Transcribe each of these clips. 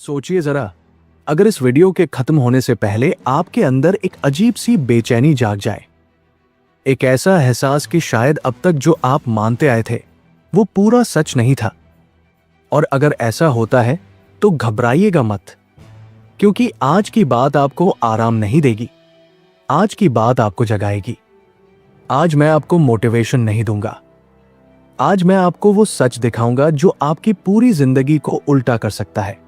सोचिए जरा, अगर इस वीडियो के खत्म होने से पहले आपके अंदर एक अजीब सी बेचैनी जाग जाए, एक ऐसा एहसास कि शायद अब तक जो आप मानते आए थे वो पूरा सच नहीं था। और अगर ऐसा होता है तो घबराइएगा मत, क्योंकि आज की बात आपको आराम नहीं देगी। आज की बात आपको जगाएगी। आज मैं आपको मोटिवेशन नहीं दूंगा। आज मैं आपको वो सच दिखाऊंगा जो आपकी पूरी जिंदगी को उल्टा कर सकता है।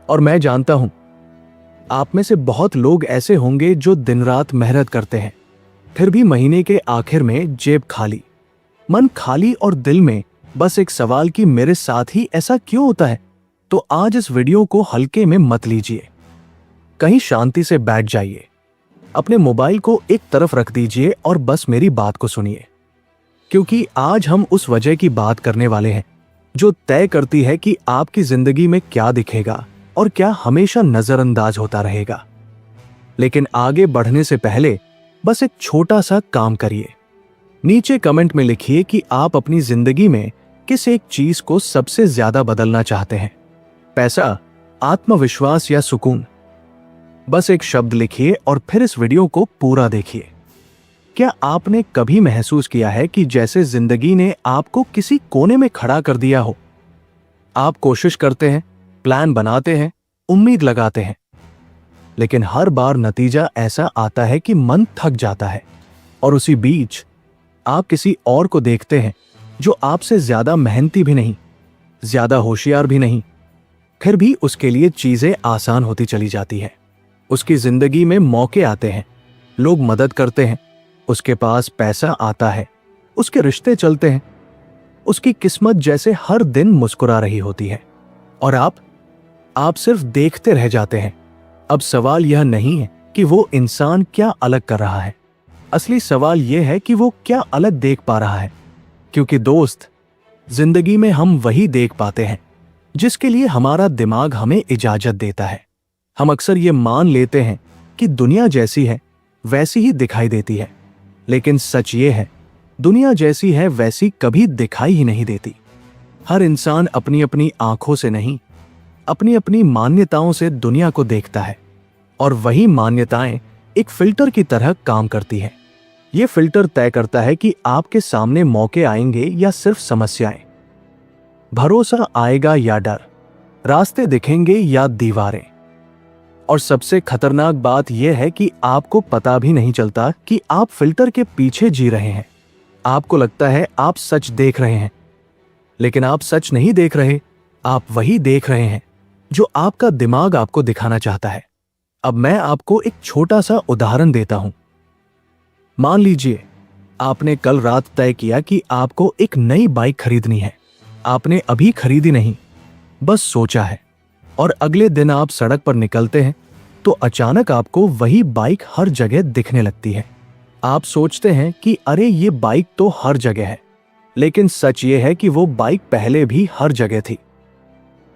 और मैं जानता हूं आप में से बहुत लोग ऐसे होंगे जो दिन रात मेहनत करते हैं, फिर भी महीने के आखिर में जेब खाली, मन खाली और दिल में बस एक सवाल कि मेरे साथ ही ऐसा क्यों होता है। तो आज इस वीडियो को हल्के में मत लीजिए। कहीं शांति से बैठ जाइए, अपने मोबाइल को एक तरफ रख दीजिए और बस मेरी बात को सुनिए, क्योंकि आज हम उस वजह की बात करने वाले हैं जो तय करती है कि आपकी जिंदगी में क्या दिखेगा और क्या हमेशा नजरअंदाज होता रहेगा। लेकिन आगे बढ़ने से पहले बस एक छोटा सा काम करिए। नीचे कमेंट में लिखिए कि आप अपनी जिंदगी में किस एक चीज को सबसे ज्यादा बदलना चाहते हैं। पैसा, आत्मविश्वास या सुकून? बस एक शब्द लिखिए और फिर इस वीडियो को पूरा देखिए। क्या आपने कभी महसूस किया है कि जैसे जिंदगी ने आपको किसी कोने में खड़ा कर दिया हो? आप कोशिश करते हैं, प्लान बनाते हैं, उम्मीद लगाते हैं, लेकिन हर बार नतीजा ऐसा आता है कि मन थक जाता है। और उसी बीच आप किसी और को देखते हैं जो आपसे ज्यादा मेहनती भी नहीं, ज्यादा होशियार भी नहीं, फिर भी उसके लिए चीजें आसान होती चली जाती है। उसकी जिंदगी में मौके आते हैं, लोग मदद करते हैं, उसके पास पैसा आता है, उसके रिश्ते चलते हैं, उसकी किस्मत जैसे हर दिन मुस्कुरा रही होती है, और आप सिर्फ देखते रह जाते हैं। अब सवाल यह नहीं है कि वो इंसान क्या अलग कर रहा है, असली सवाल यह है कि वो क्या अलग देख पा रहा है। क्योंकि दोस्त, जिंदगी में हम वही देख पाते हैं जिसके लिए हमारा दिमाग हमें इजाजत देता है। हम अक्सर ये मान लेते हैं कि दुनिया जैसी है वैसी ही दिखाई देती है, लेकिन सच ये है, दुनिया जैसी है वैसी कभी दिखाई ही नहीं देती। हर इंसान अपनी अपनी आंखों से नहीं, अपनी अपनी मान्यताओं से दुनिया को देखता है, और वही मान्यताएं एक फिल्टर की तरह काम करती है। ये फिल्टर तय करता है कि आपके सामने मौके आएंगे या सिर्फ समस्याएं, भरोसा आएगा या डर, रास्ते दिखेंगे या दीवारें। और सबसे खतरनाक बात यह है कि आपको पता भी नहीं चलता कि आप फिल्टर के पीछे जी रहे हैं। आपको लगता है आप सच देख रहे हैं, लेकिन आप सच नहीं देख रहे, आप वही देख रहे हैं जो आपका दिमाग आपको दिखाना चाहता है। अब मैं आपको एक छोटा सा उदाहरण देता हूं। मान लीजिए आपने कल रात तय किया कि आपको एक नई बाइक खरीदनी है। आपने अभी खरीदी नहीं, बस सोचा है, और अगले दिन आप सड़क पर निकलते हैं तो अचानक आपको वही बाइक हर जगह दिखने लगती है। आप सोचते हैं कि अरे ये बाइक तो हर जगह है, लेकिन सच ये है कि वो बाइक पहले भी हर जगह थी।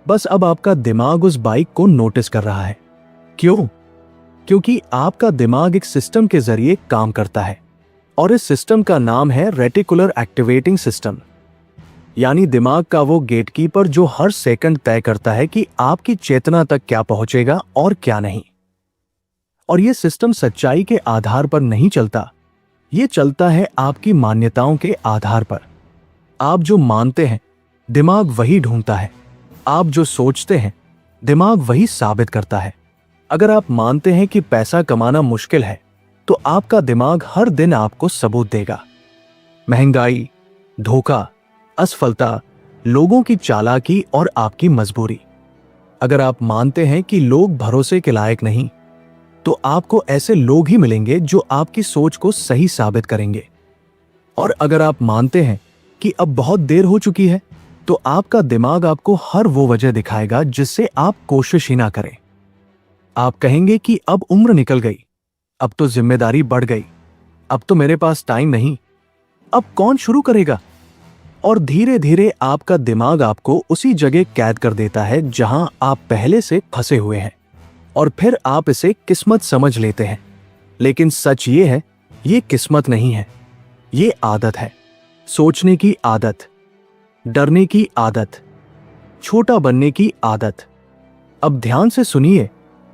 बस अब आपका दिमाग उस बाइक को नोटिस कर रहा है। क्यों? क्योंकि आपका दिमाग एक सिस्टम के जरिए काम करता है, और इस सिस्टम का नाम है रेटिकुलर एक्टिवेटिंग सिस्टम। यानी दिमाग का वो गेटकीपर जो हर सेकंड तय करता है कि आपकी चेतना तक क्या पहुंचेगा और क्या नहीं। और ये सिस्टम सच्चाई के आधार पर नहीं चलता, ये चलता है आपकी मान्यताओं के आधार पर। आप जो मानते हैं, दिमाग वही ढूंढता है। आप जो सोचते हैं, दिमाग वही साबित करता है। अगर आप मानते हैं कि पैसा कमाना मुश्किल है, तो आपका दिमाग हर दिन आपको सबूत देगा। महंगाई, धोखा, असफलता, लोगों की चालाकी और आपकी मजबूरी। अगर आप मानते हैं कि लोग भरोसे के लायक नहीं, तो आपको ऐसे लोग ही मिलेंगे जो आपकी सोच को सही साबित करेंगे। और अगर आप मानते हैं कि अब बहुत देर हो चुकी है, तो आपका दिमाग आपको हर वो वजह दिखाएगा जिससे आप कोशिश ही ना करें। आप कहेंगे कि अब उम्र निकल गई, अब तो जिम्मेदारी बढ़ गई, अब तो मेरे पास टाइम नहीं, अब कौन शुरू करेगा? और धीरे धीरे आपका दिमाग आपको उसी जगह कैद कर देता है जहां आप पहले से फंसे हुए हैं, और फिर आप इसे किस्मत समझ लेते हैं। लेकिन सच ये है, ये किस्मत नहीं है, ये आदत है। सोचने की आदत, डरने की आदत, छोटा बनने की आदत, अब ध्यान से सुनिए,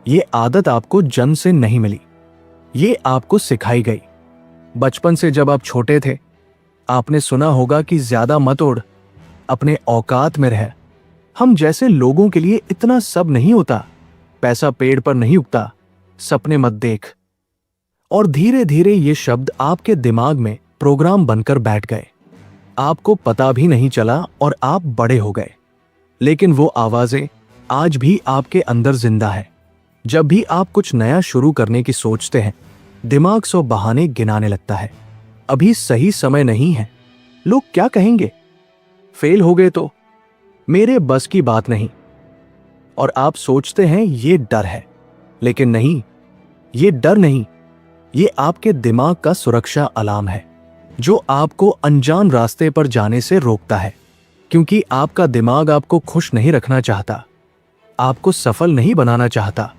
ये आदत आपको जन्म से नहीं मिली, ये आपको सिखाई गई। बचपन से जब आप छोटे थे, आपने सुना होगा कि ज्यादा मत उड़, अपने औकात में रह, हम जैसे लोगों के लिए इतना सब नहीं होता, पैसा पेड़ पर नहीं उगता, सपने मत देख। और धीरे धीरे ये शब्द आपके दिमाग में प्रोग्राम बनकर बैठ गए। आपको पता भी नहीं चला और आप बड़े हो गए, लेकिन वो आवाजें आज भी आपके अंदर जिंदा है। जब भी आप कुछ नया शुरू करने की सोचते हैं, दिमाग 100 बहाने गिनाने लगता है। अभी सही समय नहीं है, लोग क्या कहेंगे, फेल हो गए तो, मेरे बस की बात नहीं। और आप सोचते हैं ये डर है, लेकिन नहीं, ये डर नहीं, ये आपके दिमाग का सुरक्षा अलार्म है जो आपको अनजान रास्ते पर जाने से रोकता है। क्योंकि आपका दिमाग आपको खुश नहीं रखना चाहता, आपको सफल नहीं बनाना चाहता,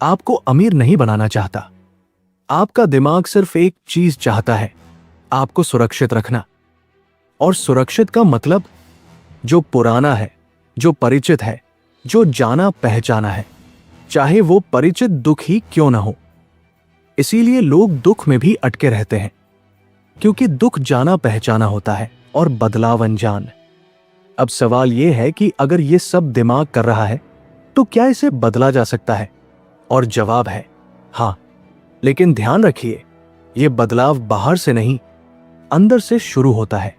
आपको अमीर नहीं बनाना चाहता। आपका दिमाग सिर्फ एक चीज चाहता है, आपको सुरक्षित रखना। और सुरक्षित का मतलब जो पुराना है, जो परिचित है, जो जाना पहचाना है, चाहे वो परिचित दुख ही क्यों ना हो। इसीलिए लोग दुख में भी अटके रहते हैं, क्योंकि दुख जाना पहचाना होता है और बदलाव अनजान। अब सवाल यह है कि अगर ये सब दिमाग कर रहा है तो क्या इसे बदला जा सकता है? और जवाब है हाँ, लेकिन ध्यान रखिए, यह बदलाव बाहर से नहीं, अंदर से शुरू होता है।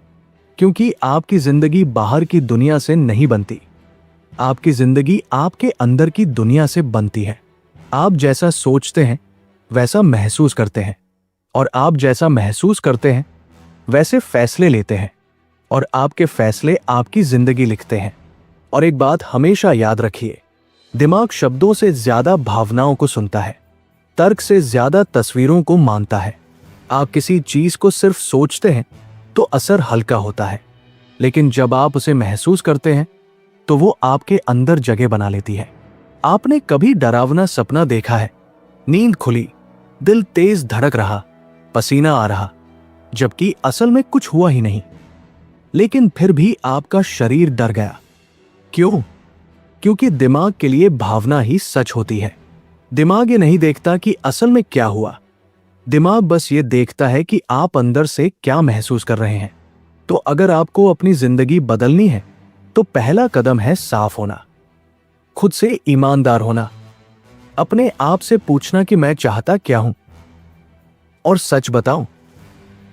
क्योंकि आपकी जिंदगी बाहर की दुनिया से नहीं बनती, आपकी जिंदगी आपके अंदर की दुनिया से बनती है। आप जैसा सोचते हैं वैसा महसूस करते हैं, और आप जैसा महसूस करते हैं वैसे फैसले लेते हैं, और आपके फैसले आपकी जिंदगी लिखते हैं। और एक बात हमेशा याद रखिए, दिमाग शब्दों से ज्यादा भावनाओं को सुनता है, तर्क से ज्यादा तस्वीरों को मानता है। आप किसी चीज को सिर्फ सोचते हैं तो असर हल्का होता है, लेकिन जब आप उसे महसूस करते हैं तो वो आपके अंदर जगह बना लेती है। आपने कभी डरावना सपना देखा है? नींद खुली, दिल तेज धड़क रहा, पसीना आ रहा, जबकि असल में कुछ हुआ ही नहीं, लेकिन फिर भी आपका शरीर डर गया। क्यों? क्योंकि दिमाग के लिए भावना ही सच होती है। दिमाग ये नहीं देखता कि असल में क्या हुआ, दिमाग बस ये देखता है कि आप अंदर से क्या महसूस कर रहे हैं। तो अगर आपको अपनी जिंदगी बदलनी है तो पहला कदम है साफ होना, खुद से ईमानदार होना, अपने आप से पूछना कि मैं चाहता क्या हूं। और सच बताऊं,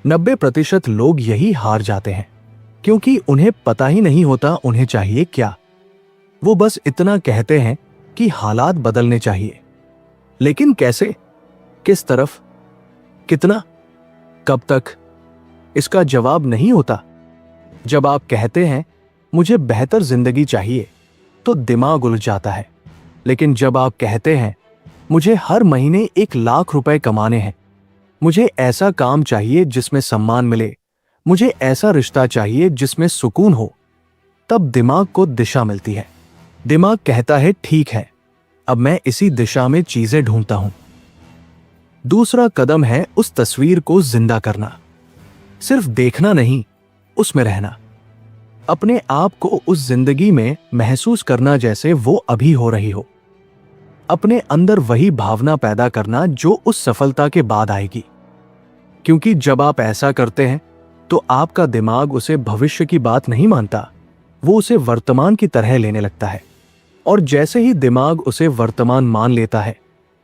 90% लोग यही हार जाते हैं, क्योंकि उन्हें पता ही नहीं होता उन्हें चाहिए क्या। वो बस इतना कहते हैं कि हालात बदलने चाहिए, लेकिन कैसे, किस तरफ, कितना, कब तक, इसका जवाब नहीं होता। जब आप कहते हैं मुझे बेहतर जिंदगी चाहिए तो दिमाग उलझ जाता है, लेकिन जब आप कहते हैं मुझे हर महीने 1 लाख रुपए कमाने हैं, मुझे ऐसा काम चाहिए जिसमें सम्मान मिले, मुझे ऐसा रिश्ता चाहिए जिसमें सुकून हो, तब दिमाग को दिशा मिलती है। दिमाग कहता है ठीक है, अब मैं इसी दिशा में चीजें ढूंढता हूं। दूसरा कदम है उस तस्वीर को जिंदा करना, सिर्फ देखना नहीं, उसमें रहना, अपने आप को उस जिंदगी में महसूस करना जैसे वो अभी हो रही हो, अपने अंदर वही भावना पैदा करना जो उस सफलता के बाद आएगी। क्योंकि जब आप ऐसा करते हैं तो आपका दिमाग उसे भविष्य की बात नहीं मानता, वो उसे वर्तमान की तरह लेने लगता है। और जैसे ही दिमाग उसे वर्तमान मान लेता है,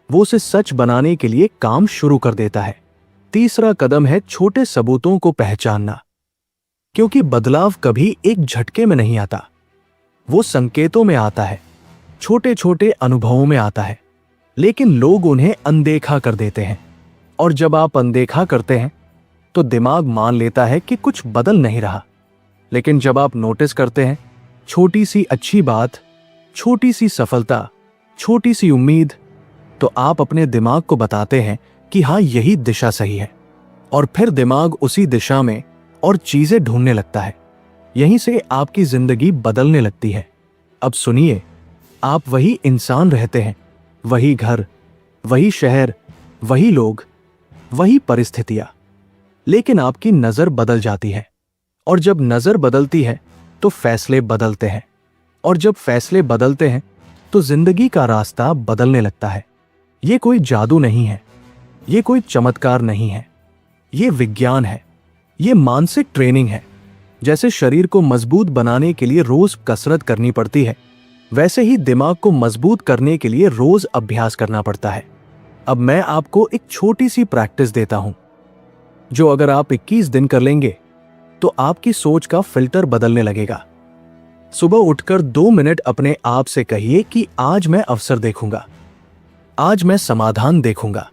वो उसे सच बनाने के लिए काम शुरू कर देता है। तीसरा कदम है छोटे सबूतों को पहचानना, क्योंकि बदलाव कभी एक झटके में नहीं आता, वो संकेतों में आता है, छोटे छोटे अनुभवों में आता है, लेकिन लोग उन्हें अनदेखा कर देते हैं। और जब आप अनदेखा करते हैं तो दिमाग मान लेता है कि कुछ बदल नहीं रहा, लेकिन जब आप नोटिस करते हैं छोटी सी अच्छी बात, छोटी सी सफलता, छोटी सी उम्मीद, तो आप अपने दिमाग को बताते हैं कि हाँ, यही दिशा सही है। और फिर दिमाग उसी दिशा में और चीजें ढूंढने लगता है। यहीं से आपकी जिंदगी बदलने लगती है। अब सुनिए, आप वही इंसान रहते हैं, वही घर, वही शहर, वही लोग, वही परिस्थितियां, लेकिन आपकी नजर बदल जाती है। और जब नजर बदलती है तो फैसले बदलते हैं, और जब फैसले बदलते हैं तो जिंदगी का रास्ता बदलने लगता है। ये कोई जादू नहीं है, ये कोई चमत्कार नहीं है, ये विज्ञान है, ये मानसिक ट्रेनिंग है। जैसे शरीर को मजबूत बनाने के लिए रोज कसरत करनी पड़ती है, वैसे ही दिमाग को मजबूत करने के लिए रोज अभ्यास करना पड़ता है। अब मैं आपको एक छोटी सी प्रैक्टिस देता हूं, जो अगर आप 21 दिन कर लेंगे तो आपकी सोच का फिल्टर बदलने लगेगा। सुबह उठकर 2 मिनट अपने आप से कहिए कि आज मैं अवसर देखूंगा, आज मैं समाधान देखूंगा,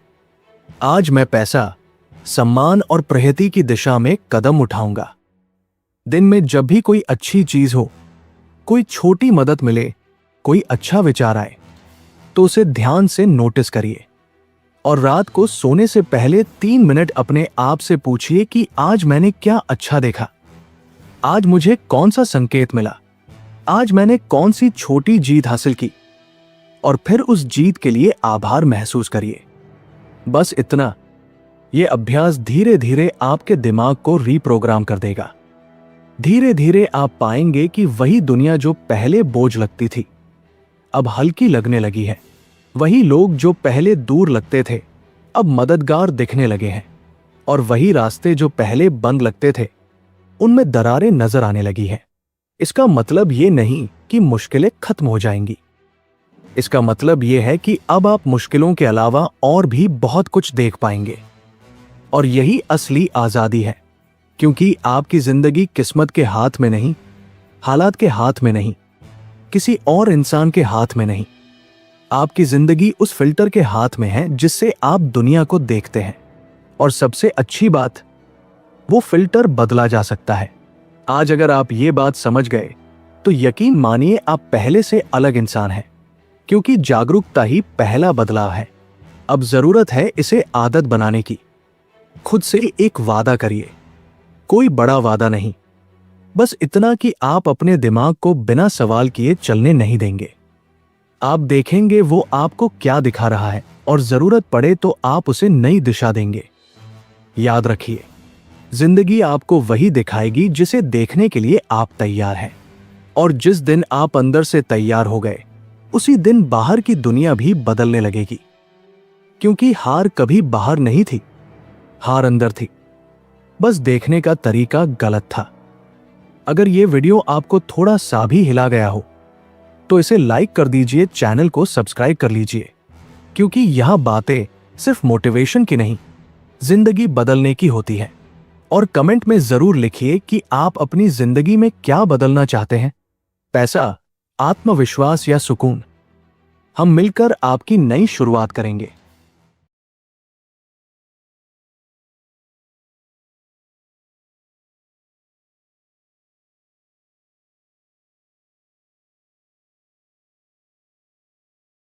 आज मैं पैसा, सम्मान और प्रगति की दिशा में कदम उठाऊंगा। दिन में जब भी कोई अच्छी चीज हो, कोई छोटी मदद मिले, कोई अच्छा विचार आए, तो उसे ध्यान से नोटिस करिए। और रात को सोने से पहले 3 मिनट अपने आप से पूछिए कि आज मैंने क्या अच्छा देखा, आज मुझे कौन सा संकेत मिला, आज मैंने कौन सी छोटी जीत हासिल की, और फिर उस जीत के लिए आभार महसूस करिए। बस इतना। यह अभ्यास धीरे धीरे आपके दिमाग को रीप्रोग्राम कर देगा। धीरे धीरे आप पाएंगे कि वही दुनिया जो पहले बोझ लगती थी, अब हल्की लगने लगी है। वही लोग जो पहले दूर लगते थे, अब मददगार दिखने लगे हैं। और वही रास्ते जो पहले बंद लगते थे, उनमें दरारें नजर आने लगी हैं। इसका मतलब ये नहीं कि मुश्किलें खत्म हो जाएंगी। इसका मतलब ये है कि अब आप मुश्किलों के अलावा और भी बहुत कुछ देख पाएंगे। और यही असली आजादी है, क्योंकि आपकी जिंदगी किस्मत के हाथ में नहीं, हालात के हाथ में नहीं, किसी और इंसान के हाथ में नहीं। आपकी जिंदगी उस फिल्टर के हाथ में है जिससे आप दुनिया को देखते हैं। और सबसे अच्छी बात, वो फिल्टर बदला जा सकता है। आज अगर आप ये बात समझ गए तो यकीन मानिए आप पहले से अलग इंसान हैं, क्योंकि जागरूकता ही पहला बदलाव है। अब जरूरत है इसे आदत बनाने की। खुद से एक वादा करिए, कोई बड़ा वादा नहीं, बस इतना कि आप अपने दिमाग को बिना सवाल किए चलने नहीं देंगे। आप देखेंगे वो आपको क्या दिखा रहा है, और जरूरत पड़े तो आप उसे नई दिशा देंगे। याद रखिए, जिंदगी आपको वही दिखाएगी जिसे देखने के लिए आप तैयार हैं। और जिस दिन आप अंदर से तैयार हो गए, उसी दिन बाहर की दुनिया भी बदलने लगेगी। क्योंकि हार कभी बाहर नहीं थी, हार अंदर थी। बस देखने का तरीका गलत था। अगर ये वीडियो आपको थोड़ा सा भी हिला गया हो तो इसे लाइक कर दीजिए, चैनल को सब्सक्राइब कर लीजिए, क्योंकि यह बातें सिर्फ मोटिवेशन की नहीं, जिंदगी बदलने की होती है। और कमेंट में जरूर लिखिए कि आप अपनी जिंदगी में क्या बदलना चाहते हैं, पैसा, आत्मविश्वास या सुकून। हम मिलकर आपकी नई शुरुआत करेंगे।